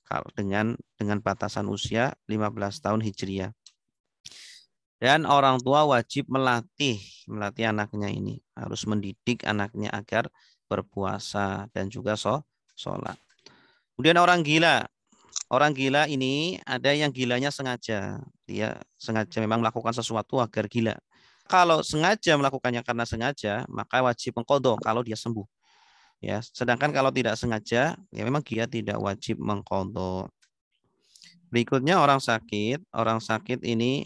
Speaker 1: dengan batasan usia 15 tahun Hijriah. Dan orang tua wajib melatih anaknya ini, harus mendidik anaknya agar berpuasa dan juga sholat. Kemudian orang gila ini ada yang gilanya sengaja, dia sengaja memang melakukan sesuatu agar gila. Kalau sengaja melakukannya karena sengaja, maka wajib mengqadha kalau dia sembuh. Ya, sedangkan kalau tidak sengaja, ya memang dia tidak wajib mengqadha. Berikutnya orang sakit. Orang sakit ini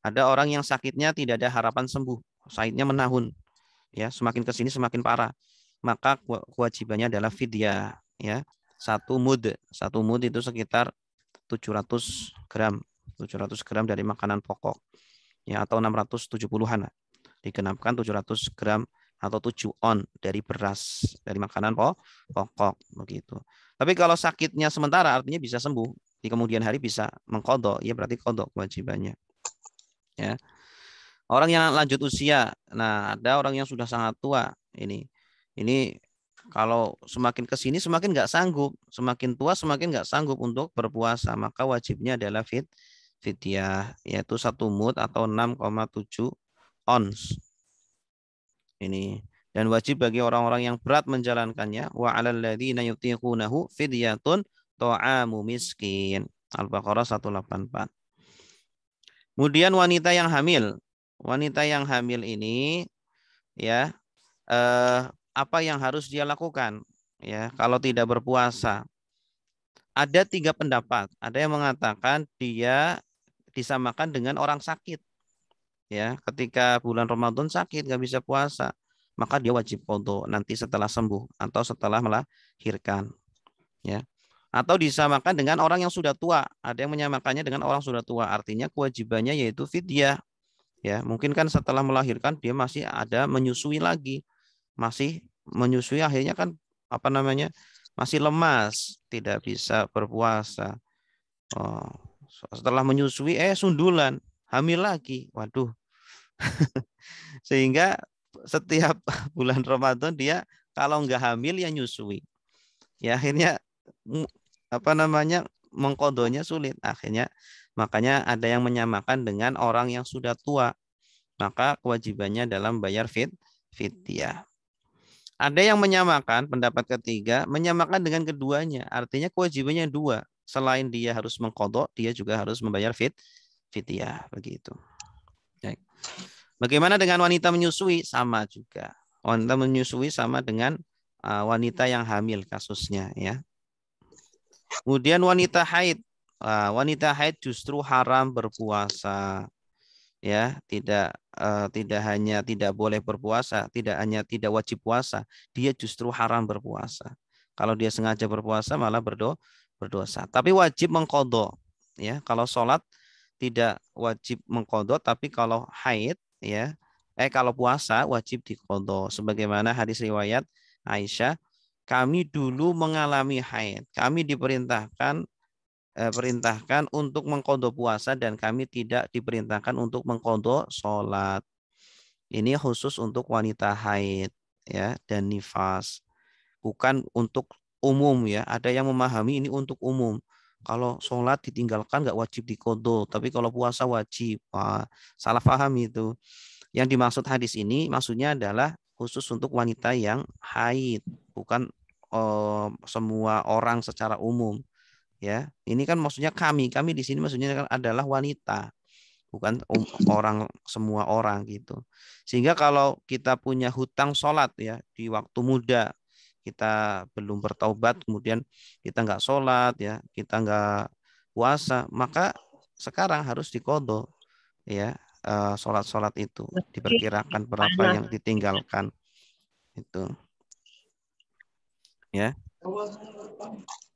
Speaker 1: ada orang yang sakitnya tidak ada harapan sembuh, sakitnya menahun, ya semakin kesini semakin parah. Maka kewajibannya adalah fidyah, ya 1 mud itu sekitar 700 gram, 700 gram dari makanan pokok, ya atau 670-an, digenapkan 700 gram atau 7 on dari beras, dari makanan pokok begitu. Tapi kalau sakitnya sementara artinya bisa sembuh, di kemudian hari bisa mengqadha, ya berarti qadha kewajibannya. Ya. Orang yang lanjut usia. Nah, ada orang yang sudah sangat tua ini. Ini kalau semakin ke sini semakin nggak sanggup, semakin tua semakin nggak sanggup untuk berpuasa, maka wajibnya adalah fidyah, yaitu 1 mud atau 6,7 ons. Ini dan wajib bagi orang-orang yang berat menjalankannya. Wa 'alal ladzina yutiqunahu fidyatun ta'amu miskin. Al-Baqarah 184. Kemudian wanita yang hamil. Wanita yang hamil ini ya apa yang harus dia lakukan ya kalau tidak berpuasa? Ada 3 pendapat. Ada yang mengatakan dia disamakan dengan orang sakit. Ya, ketika bulan Ramadan sakit nggak bisa puasa, maka dia wajib qadha nanti setelah sembuh atau setelah melahirkan. Ya. Atau disamakan dengan orang yang sudah tua. Ada yang menyamakannya dengan orang sudah tua. Artinya kewajibannya yaitu fidyah. Ya, mungkin kan setelah melahirkan dia masih ada menyusui lagi. Masih menyusui akhirnya kan apa namanya? Masih lemas, tidak bisa berpuasa. Oh, setelah menyusui sundulan, hamil lagi. Waduh. Sehingga setiap bulan Ramadan dia kalau nggak hamil ya nyusui. Ya akhirnya apa namanya mengqadhanya sulit. Akhirnya makanya ada yang menyamakan dengan orang yang sudah tua. Maka kewajibannya dalam bayar fidyah. Ada yang menyamakan pendapat ketiga, menyamakan dengan keduanya. Artinya kewajibannya 2. Selain dia harus mengqadha, dia juga harus membayar fidyah begitu. Baik. Bagaimana dengan wanita menyusui? Sama juga. Wanita menyusui sama dengan wanita yang hamil kasusnya ya. Kemudian wanita haid. Wanita haid justru haram berpuasa. Ya, tidak hanya tidak boleh berpuasa, tidak hanya tidak wajib puasa, dia justru haram berpuasa. Kalau dia sengaja berpuasa malah berdosa. Tapi wajib mengqadha. Ya, kalau sholat tidak wajib mengqadha, tapi kalau haid ya, kalau puasa wajib diqadha. Sebagaimana hadis riwayat Aisyah, kami dulu mengalami haid, kami diperintahkan untuk mengqadha puasa dan kami tidak diperintahkan untuk mengqadha sholat. Ini khusus untuk wanita haid ya dan nifas, bukan untuk umum ya. Ada yang memahami ini untuk umum. Kalau sholat ditinggalkan nggak wajib diqadha, tapi kalau puasa wajib. Wah, salah paham itu. Yang dimaksud hadis ini maksudnya adalah khusus untuk wanita yang haid, bukan semua orang secara umum. Ya, ini kan maksudnya kami di sini maksudnya adalah wanita, bukan orang, semua orang gitu. Sehingga kalau kita punya hutang sholat ya di waktu muda, kita belum bertaubat, kemudian kita nggak sholat ya, kita nggak puasa, maka sekarang harus diqodho ya, sholat-sholat itu diperkirakan berapa
Speaker 2: Panas.
Speaker 1: yang ditinggalkan itu ya.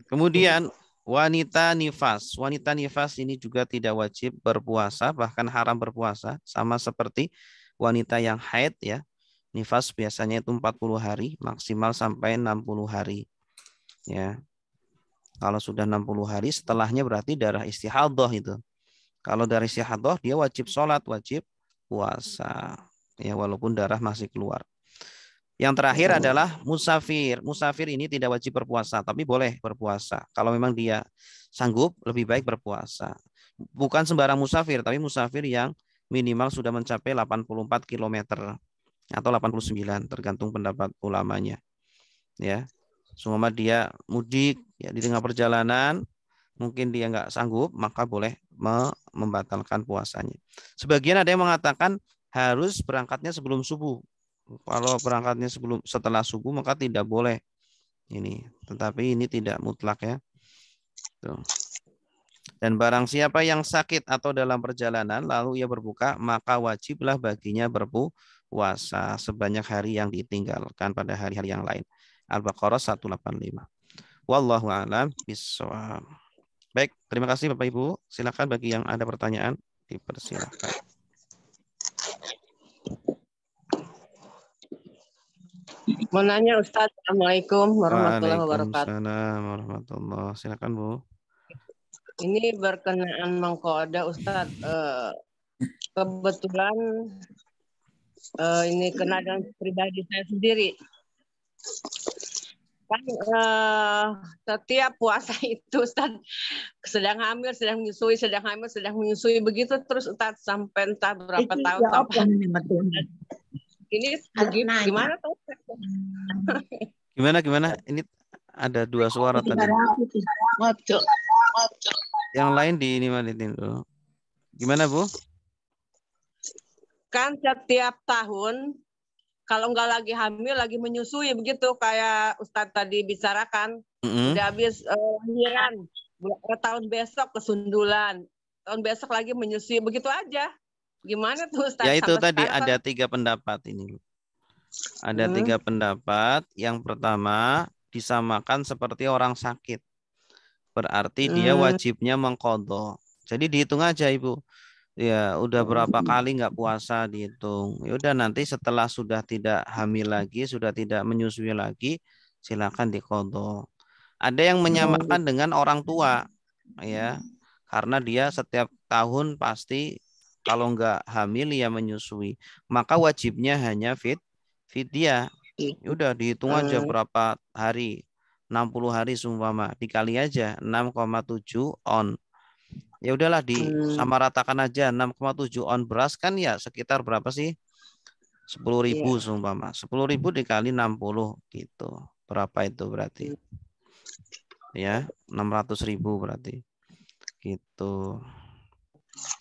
Speaker 1: Kemudian wanita nifas. Wanita nifas ini juga tidak wajib berpuasa, bahkan haram berpuasa, sama seperti wanita yang haid ya. Nifas biasanya itu 40 hari, maksimal sampai 60 hari. Ya. Kalau sudah 60 hari, setelahnya berarti darah istihadah itu. Kalau darah istihadah, dia wajib sholat, wajib puasa. Ya, walaupun darah masih keluar. Yang terakhir adalah musafir. Musafir ini tidak wajib berpuasa, tapi boleh berpuasa. Kalau memang dia sanggup, lebih baik berpuasa. Bukan sembarang musafir, tapi musafir yang minimal sudah mencapai 84 km atau 89, tergantung pendapat ulamanya. Ya, seumpama dia mudik ya di tengah perjalanan, mungkin dia nggak sanggup, maka boleh membatalkan puasanya. Sebagian ada yang mengatakan harus berangkatnya sebelum subuh. Kalau berangkatnya setelah subuh maka tidak boleh ini. Tetapi ini tidak mutlak ya. Tuh. Dan barang siapa yang sakit atau dalam perjalanan lalu ia berbuka, maka wajiblah baginya berpuasa sebanyak hari yang ditinggalkan pada hari-hari yang lain. Al-Baqarah 185. Wallahu a'lam bishawab. Baik, terima kasih Bapak Ibu. Silakan bagi yang ada pertanyaan dipersilakan.
Speaker 2: Mau nanya Ustadz, Assalamualaikum warahmatullahi wabarakatuh.
Speaker 1: Waalaikumsalam warahmatullahi wabarakatuh. Silakan Bu.
Speaker 2: Ini berkenaan mengkoda Ustadz. Kebetulan ini kena dengan pribadi saya sendiri. Kan setiap puasa itu Ustadz sedang hamil, sedang menyusui, sedang hamil, sedang menyusui, begitu terus Ustadz sampai entah berapa tahun. Ini begitu gimana tuh?
Speaker 1: Gimana? Ini ada dua suara tadi. Yang lain di ini malitin dulu. Gimana Bu?
Speaker 2: Kan setiap tahun kalau nggak lagi hamil, lagi menyusui begitu kayak Ustadz tadi bicarakan, udah habis lahiran, tahun besok kesundulan, tahun besok lagi menyusui, begitu aja. Gimana tuh Ustadz?
Speaker 1: Ya itu
Speaker 2: sampai
Speaker 1: tadi
Speaker 2: sekarang
Speaker 1: ada
Speaker 2: kan?
Speaker 1: 3 pendapat ini. Ada 3 pendapat. Yang pertama disamakan seperti orang sakit. Berarti dia wajibnya mengqadha. Jadi dihitung aja Ibu. Ya udah berapa kali nggak puasa dihitung. Ya udah nanti setelah sudah tidak hamil lagi, sudah tidak menyusui lagi, silakan diqadha. Ada yang menyamakan dengan orang tua, ya, karena dia setiap tahun pasti kalau nggak hamil ya menyusui, maka wajibnya hanya fidyah. Ya udah dihitung aja berapa hari, 60 hari seumpama, dikali aja 6,7 on. Ya udahlah disamaratakan aja 6,7 on beras kan ya sekitar berapa sih? 10.000 seumpama. 10.000 dikali 60 gitu. Berapa itu berarti? Ya, 600.000 berarti. Gitu.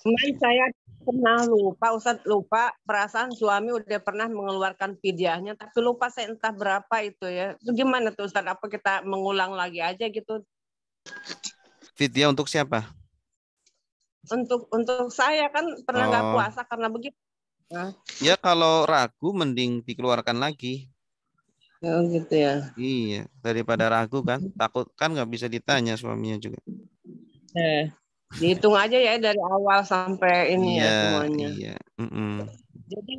Speaker 2: Kemarin saya pernah lupa, Ustadz lupa, perasaan suami udah pernah mengeluarkan fidyahnya, tapi lupa saya entah berapa itu ya. Itu gimana tuh Ustadz? Apa kita mengulang lagi aja gitu?
Speaker 1: Fidyah untuk siapa?
Speaker 2: Untuk saya kan pernah nggak puasa karena begitu. Nah.
Speaker 1: Ya kalau ragu mending dikeluarkan lagi.
Speaker 2: Oh gitu ya.
Speaker 1: Iya, daripada ragu kan, takut kan nggak bisa ditanya suaminya juga.
Speaker 2: Dihitung aja ya dari awal sampai ini ya semuanya.
Speaker 1: Iya.
Speaker 2: Jadi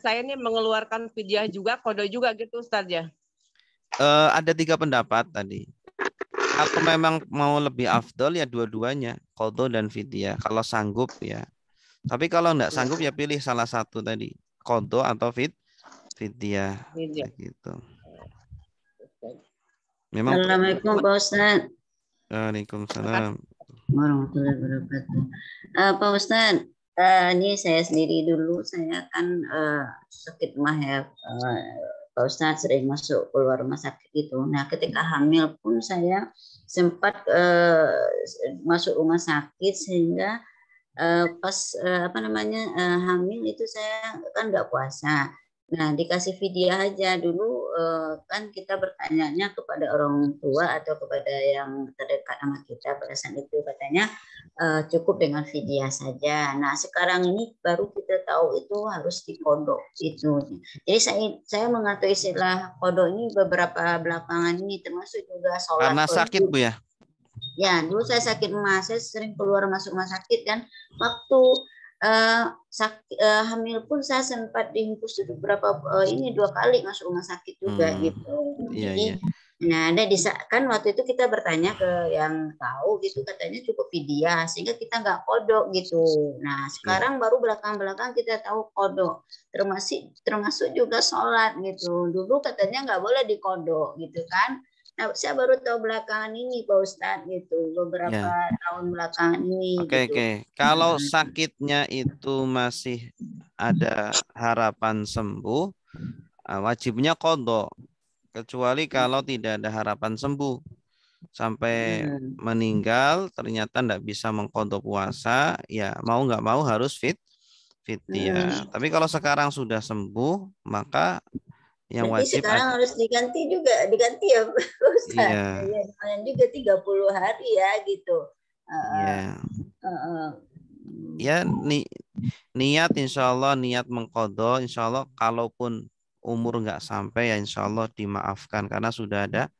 Speaker 2: saya ini mengeluarkan fidyah juga, kode juga gitu Ustadz ya.
Speaker 1: Ada 3 pendapat tadi. Kalau memang mau lebih afdol ya dua-duanya, qadha dan fidyah. Kalau sanggup ya. Tapi kalau enggak sanggup ya pilih salah satu tadi, qadha atau fidyah. Gitu. Memang
Speaker 3: Assalamualaikum Pak Ustadz.
Speaker 1: Waalaikumsalam
Speaker 3: Warahmatullahi wabarakatuh. Pak Ustadz, Ini saya sendiri dulu, saya kan sakit mah ya, Pak Ustadz, sering masuk keluar rumah sakit itu. Nah, ketika hamil pun saya sempat masuk rumah sakit, sehingga pas hamil itu saya kan nggak puasa. Nah, dikasih vidya aja dulu, kan kita bertanyanya kepada orang tua atau kepada yang terdekat sama kita pada saat itu, katanya cukup dengan vidya saja. Nah, sekarang ini baru kita tahu itu harus dikodok itu. Jadi saya mengatur istilah kodok ini beberapa belakangan ini, termasuk juga sholat
Speaker 1: Karena sakit, Bu ya?
Speaker 3: Ya, dulu saya sakit emas, saya sering keluar masuk rumah sakit kan. Waktu hamil pun saya sempat diinfus beberapa 2 kali masuk rumah sakit juga gitu.
Speaker 1: Iya,
Speaker 3: Jadi,
Speaker 1: iya.
Speaker 3: nah ada kan waktu itu kita bertanya ke yang tahu gitu, katanya cukup vidya sehingga kita nggak kodok gitu. Nah sekarang baru belakang-belakang kita tahu kodok, termasuk juga sholat gitu. Dulu katanya nggak boleh dikodok gitu kan. Nah, saya baru tahu belakangan ini Pak Ustadz gitu, beberapa tahun belakangan ini.
Speaker 1: Oke. Kalau sakitnya itu masih ada harapan sembuh, wajibnya kodok. Kecuali kalau tidak ada harapan sembuh sampai meninggal, ternyata tidak bisa mengkodok puasa, ya mau nggak mau harus fidyah. Tapi kalau sekarang sudah sembuh, maka yang
Speaker 3: berarti
Speaker 1: wajib
Speaker 3: sekarang harus diganti ya Ustaz. Iya. Ya, juga 30 hari ya gitu.
Speaker 1: Ya niat insya Allah, niat mengkodok insya Allah, kalaupun umur nggak sampai ya insya Allah dimaafkan karena sudah ada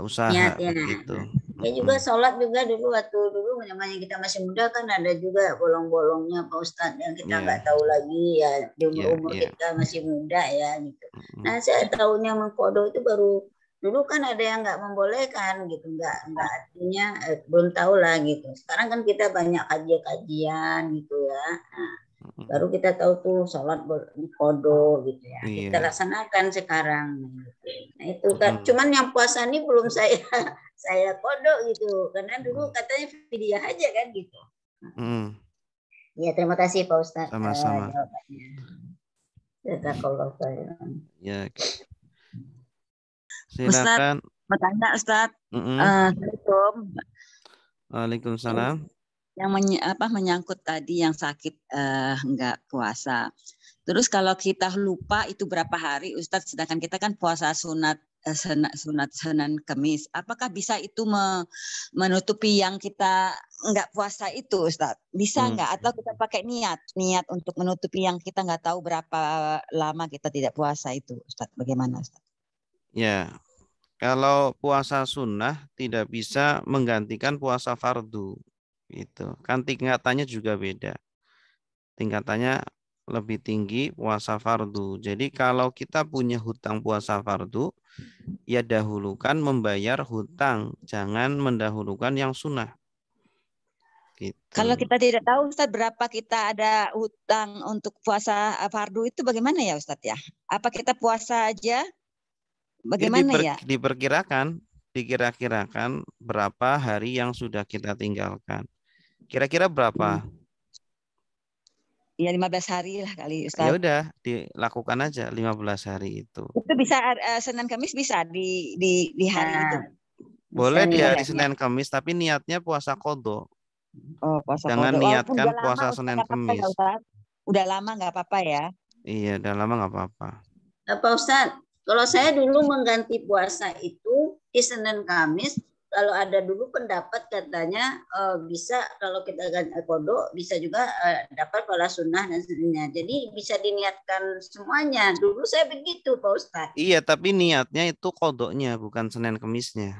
Speaker 1: usaha
Speaker 3: niat, ya.
Speaker 1: Begitu.
Speaker 3: Ya juga sholat juga dulu waktu namanya kita masih muda kan ada juga bolong-bolongnya Pak Ustadz yang kita nggak tahu lagi ya di umur kita masih muda ya gitu. Nah saya tahunya mengkodok itu baru dulu kan ada yang nggak membolehkan gitu, nggak artinya belum tahu lah gitu. Sekarang kan kita banyak kajian gitu ya. Nah, baru kita tahu tuh sholat kodok gitu ya. Kita laksanakan sekarang. Nah itu kan, cuman yang puasa ini belum saya kodok gitu, karena dulu katanya vidya aja kan gitu. Ya terima kasih Pak Ustadz.
Speaker 1: Sama-sama.
Speaker 3: Jawabannya. Jazakallahu khairan.
Speaker 1: Ya. Silakan.
Speaker 2: Bertanya Ustadz. Assalamualaikum.
Speaker 1: Waalaikumsalam.
Speaker 2: Yang menyangkut tadi yang sakit enggak puasa. Terus kalau kita lupa itu berapa hari Ustadz, sedangkan kita kan puasa sunat Senin Kamis, apakah bisa itu menutupi yang kita enggak puasa itu Ustadz? Bisa enggak? Atau kita pakai niat untuk menutupi yang kita enggak tahu berapa lama kita tidak puasa itu Ustadz? Bagaimana Ustadz?
Speaker 1: Ya, kalau puasa sunnah tidak bisa menggantikan puasa fardu. Itu kan tingkatannya juga beda. Tingkatannya lebih tinggi puasa fardu. Jadi kalau kita punya hutang puasa fardu, ya dahulukan membayar hutang, jangan mendahulukan yang sunnah. Gitu.
Speaker 2: Kalau kita tidak tahu Ustadz berapa kita ada hutang untuk puasa fardu itu bagaimana ya Ustadz ya? Apa kita puasa aja? Bagaimana ya?
Speaker 1: Dikira-kirakan berapa hari yang sudah kita tinggalkan. Kira-kira berapa?
Speaker 2: Ya 15 hari lah kali Ustaz.
Speaker 1: Ya udah, dilakukan aja 15 hari itu.
Speaker 2: Itu bisa Senin Kamis bisa di hari itu.
Speaker 1: Boleh di hari Senin Kamis, tapi niatnya puasa qadha.
Speaker 2: Oh, puasa
Speaker 1: Jangan
Speaker 2: qadha.
Speaker 1: niatkan puasa Senin Kamis.
Speaker 2: Udah lama nggak apa-apa ya?
Speaker 1: Iya, udah lama nggak apa-apa.
Speaker 3: Pak Ustadz, kalau saya dulu mengganti puasa itu di Senin Kamis, kalau ada dulu pendapat katanya bisa kalau kita ganti qadha bisa juga dapat pahala sunnah dan sebagainya. Jadi bisa diniatkan semuanya. Dulu saya begitu Pak Ustadz.
Speaker 1: Iya, tapi niatnya itu qadhanya bukan Senin Kemisnya.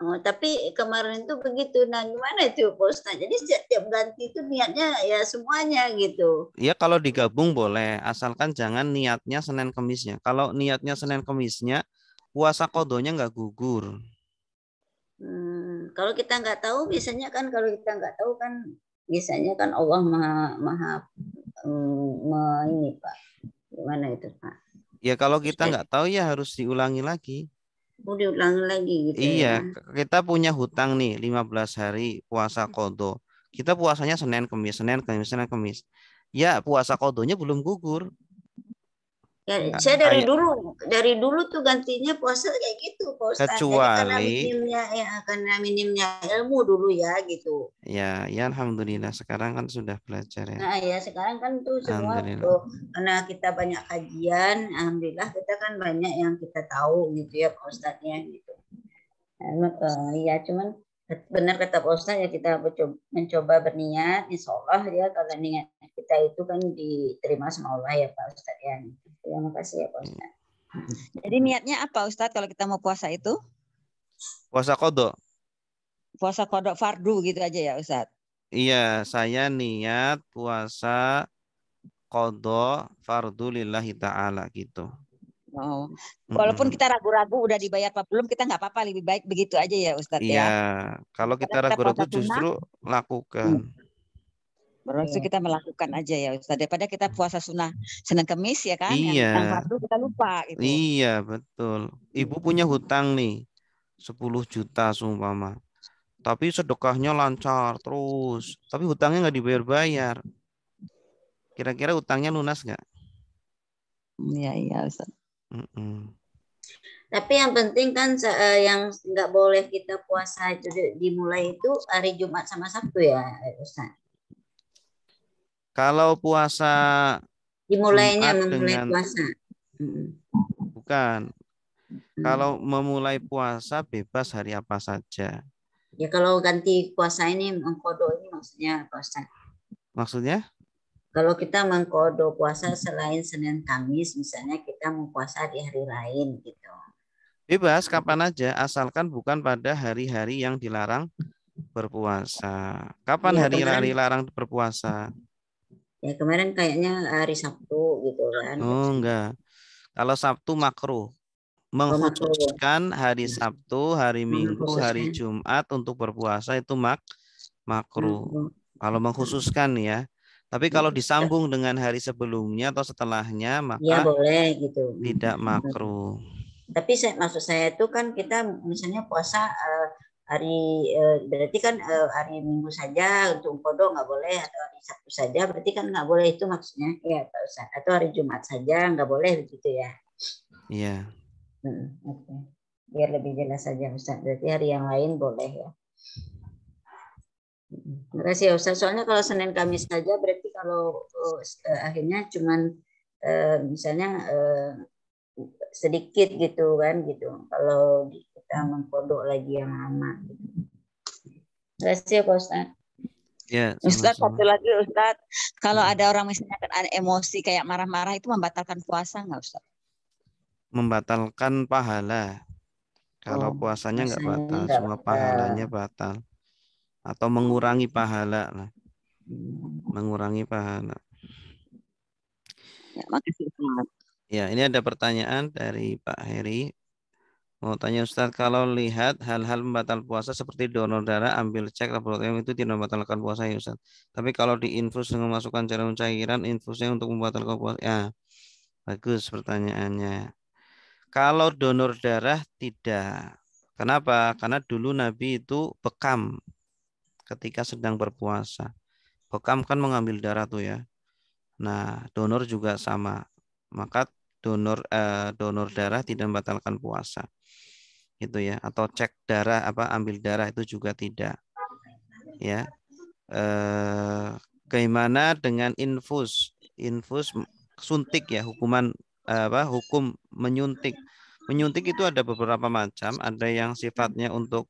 Speaker 3: Oh, tapi kemarin itu begitu. Nah, gimana itu Pak Ustadz? Jadi setiap ganti itu niatnya ya semuanya gitu.
Speaker 1: Iya, kalau digabung boleh, asalkan jangan niatnya Senin Kemisnya. Kalau niatnya Senin Kemisnya, puasa qadhanya nggak gugur.
Speaker 3: Kalau kita nggak tahu, biasanya kan kalau kita nggak tahu kan biasanya kan Allah maha ini Pak. Gimana itu Pak?
Speaker 1: Ya kalau kita nggak tahu ya harus diulangi lagi.
Speaker 3: Diulangi lagi gitu.
Speaker 1: Iya, kita punya hutang nih 15 hari puasa qadha. Kita puasanya Senin, Kamis, Senin, Kamis, Senin, Kamis. Ya, puasa qadhonya belum gugur.
Speaker 3: Ya, saya dari dulu tuh gantinya puasa kayak gitu, Pak Ustadz. Jadi karena minimnya ilmu dulu ya gitu.
Speaker 1: Ya, ya alhamdulillah sekarang kan sudah belajar ya.
Speaker 3: Nah ya sekarang kan tuh semua karena kita banyak kajian, alhamdulillah kita kan banyak yang kita tahu gitu ya Pak Ustadz ya gitu. Ya cuman benar kata Pak Ustadz ya, kita mencoba berniat, insya Allah ya kalau niat kita itu kan diterima sama Allah ya Pak Ustadz ya. Terima kasih ya Pak Ustadz.
Speaker 4: Jadi niatnya apa Ustadz kalau kita mau puasa itu?
Speaker 1: Puasa qadha.
Speaker 4: Puasa qadha fardu gitu aja ya Ustadz?
Speaker 1: Iya, saya niat puasa qadha fardu lillahi ta'ala gitu.
Speaker 4: Oh. Walaupun kita ragu-ragu udah dibayar apa belum, kita nggak apa-apa, lebih baik begitu aja ya Ustadz ya.
Speaker 1: Iya, kalau kita ragu-ragu justru lakukan.
Speaker 4: Berarti kita melakukan aja ya Ustadz, daripada kita puasa sunnah Senin Kamis ya kan,
Speaker 1: iya.
Speaker 4: yang fardu kita lupa gitu.
Speaker 1: Iya, betul. Ibu punya hutang nih 10 juta seumpama. Tapi sedekahnya lancar terus, tapi hutangnya nggak dibayar-bayar. Kira-kira hutangnya lunas nggak?
Speaker 4: Iya Ustadz.
Speaker 3: Tapi yang penting kan yang nggak boleh kita puasa itu dimulai itu hari Jumat sama Sabtu ya Ustadz.
Speaker 1: Kalau puasa
Speaker 3: dimulainya memulai puasa.
Speaker 1: Bukan. Kalau memulai puasa bebas hari apa saja.
Speaker 3: Ya kalau ganti puasa ini mengkodo ini maksudnya Pak Ustadz.
Speaker 1: Maksudnya?
Speaker 3: Kalau kita mengkodo puasa selain Senin Kamis misalnya kita mau puasa di hari lain gitu.
Speaker 1: Bebas kapan aja asalkan bukan pada hari-hari yang dilarang berpuasa. Kapan hari-hari larang berpuasa?
Speaker 3: Ya kemarin kayaknya hari Sabtu gitu kan.
Speaker 1: Oh enggak. Kalau Sabtu makruh. Mengkhususkan hari Sabtu, hari Minggu, hari Jumat untuk berpuasa itu makruh. Kalau mengkhususkan ya. Tapi kalau disambung dengan hari sebelumnya atau setelahnya maka
Speaker 3: ya boleh gitu.
Speaker 1: Tidak makruh.
Speaker 3: Tapi maksud saya itu kan kita misalnya puasa hari berarti kan hari Minggu saja untuk qadha nggak boleh, atau hari Sabtu saja berarti kan nggak boleh, itu maksudnya ya Pak Ustaz, atau hari Jumat saja nggak boleh begitu ya.
Speaker 1: Iya.
Speaker 3: Oke. Biar lebih jelas saja Ustaz, berarti hari yang lain boleh ya. Terima kasih ya Ustaz, soalnya kalau Senin Kamis saja berarti kalau akhirnya cuman misalnya sedikit gitu kan gitu, kalau kita mengkodok lagi yang lama gitu. Terima kasih Pak Ustaz.
Speaker 1: Ya,
Speaker 4: Ustaz, satu lagi Ustaz, kalau ada orang misalnya kan emosi kayak marah-marah itu membatalkan puasa nggak Ustaz?
Speaker 1: Membatalkan pahala. Kalau puasanya nggak batal, cuma pahalanya batal. Atau mengurangi pahala lah. Mengurangi pahala.
Speaker 4: Ya, makasih Ustaz.
Speaker 1: Ya, ini ada pertanyaan dari Pak Heri. Mau tanya Ustadz, kalau lihat hal-hal membatal puasa seperti donor darah, ambil cek laboratorium itu tidak membatalkan puasa ya Ustadz. Tapi kalau diinfus dengan memasukkan cairan infusnya untuk membatalkan puasa, ya bagus pertanyaannya. Kalau donor darah tidak. Kenapa? Karena dulu Nabi itu bekam ketika sedang berpuasa. Bekam kan mengambil darah tuh ya. Nah, donor juga sama. Maka donor darah tidak membatalkan puasa. Gitu ya. Atau cek darah ambil darah itu juga tidak. Ya. Bagaimana dengan infus? Infus suntik ya, hukum menyuntik. Menyuntik itu ada beberapa macam, ada yang sifatnya untuk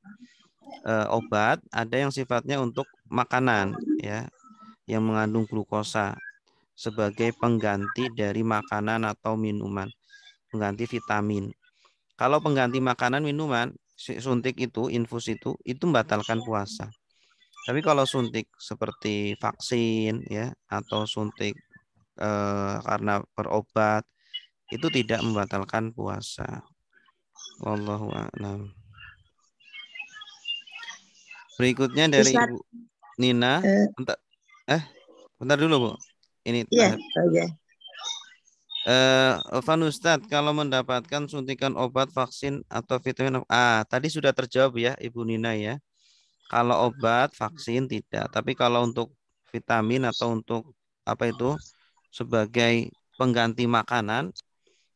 Speaker 1: obat, ada yang sifatnya untuk makanan ya, yang mengandung glukosa sebagai pengganti dari makanan atau minuman, pengganti vitamin. Kalau pengganti makanan minuman, suntik itu, infus itu membatalkan puasa. Tapi kalau suntik seperti vaksin ya, atau suntik karena berobat, itu tidak membatalkan puasa. Wallahu a'lam. Berikutnya dari Ustaz, Ibu Nina. Bentar dulu Bu. Ini
Speaker 5: iya.
Speaker 1: Van Ustadz, kalau mendapatkan suntikan obat, vaksin atau vitamin, tadi sudah terjawab ya Ibu Nina ya. Kalau obat, vaksin tidak. Tapi kalau untuk vitamin atau untuk apa itu sebagai pengganti makanan,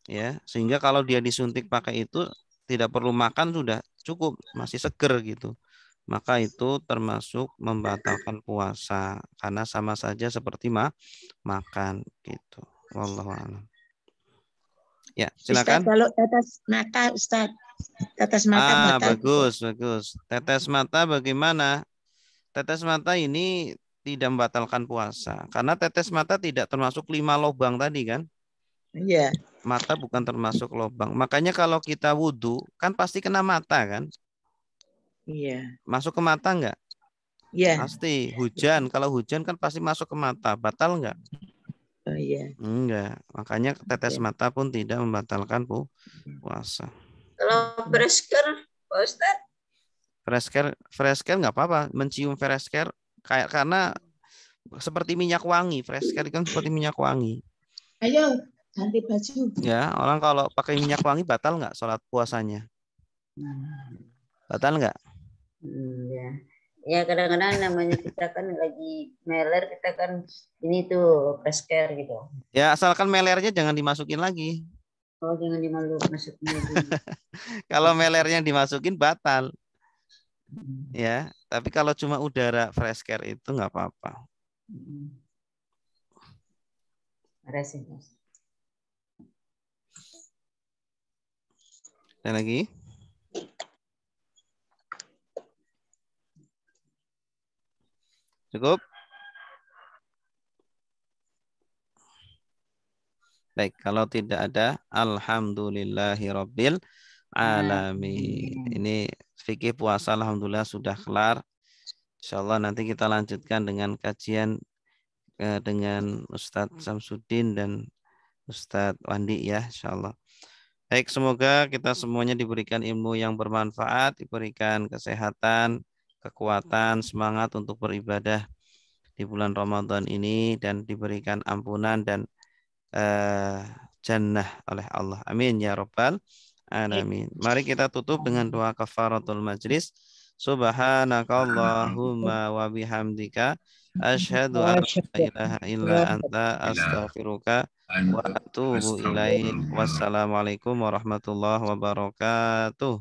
Speaker 1: ya, sehingga kalau dia disuntik pakai itu tidak perlu makan sudah cukup, masih seger gitu. Maka itu termasuk membatalkan puasa karena sama saja seperti makan gitu. Wallahu a'lam. Ya, silakan.
Speaker 5: Ustaz, kalau tetes mata, Ustaz. Tetes mata batal.
Speaker 1: Bagus, bagus. Tetes mata bagaimana? Tetes mata ini tidak membatalkan puasa. Karena tetes mata tidak termasuk 5 lubang tadi kan?
Speaker 5: Iya.
Speaker 1: Mata bukan termasuk lubang. Makanya kalau kita wudhu, kan pasti kena mata kan?
Speaker 5: Iya.
Speaker 1: Masuk ke mata enggak?
Speaker 5: Iya.
Speaker 1: Pasti. Hujan, kalau hujan kan pasti masuk ke mata. Batal enggak?
Speaker 5: Oh iya.
Speaker 1: Enggak. Makanya tetes mata pun tidak membatalkan puasa.
Speaker 3: Kalau fresker, Pak Ustadz?
Speaker 1: Fresh care nggak apa-apa. Mencium fresh care kayak karena seperti minyak wangi. Fresh care kan seperti minyak wangi.
Speaker 5: Ayo ganti baju.
Speaker 1: Ya, orang kalau pakai minyak wangi batal nggak sholat puasanya? Batal nggak?
Speaker 3: Ya. Ya kadang-kadang namanya kita kan lagi meler, kita kan ini tuh fresh care gitu.
Speaker 1: Ya asalkan melernya jangan dimasukin lagi.
Speaker 3: Oh jangan dimasukin lagi.
Speaker 1: Kalau melernya dimasukin batal. Ya, tapi kalau cuma udara fresh care itu nggak apa-apa. Dan lagi? Cukup? Baik, kalau tidak ada, alhamdulillahirabbil alamin. Ini fikih puasa alhamdulillah sudah kelar. Insyaallah nanti kita lanjutkan dengan kajian dengan Ustadz Samsudin dan Ustadz Wandi ya, insyaallah. Baik, semoga kita semuanya diberikan ilmu yang bermanfaat, diberikan kesehatan, kekuatan, semangat untuk beribadah di bulan Ramadan ini dan diberikan ampunan dan jannah oleh Allah. Amin ya rabbal alamin. Mari kita tutup dengan doa kafaratul majlis. Subhanakallahumma wa bihamdika asyhadu an la ilaha illa anta astaghfiruka wa atubu ilaik. Wassalamualaikum warahmatullahi wabarakatuh.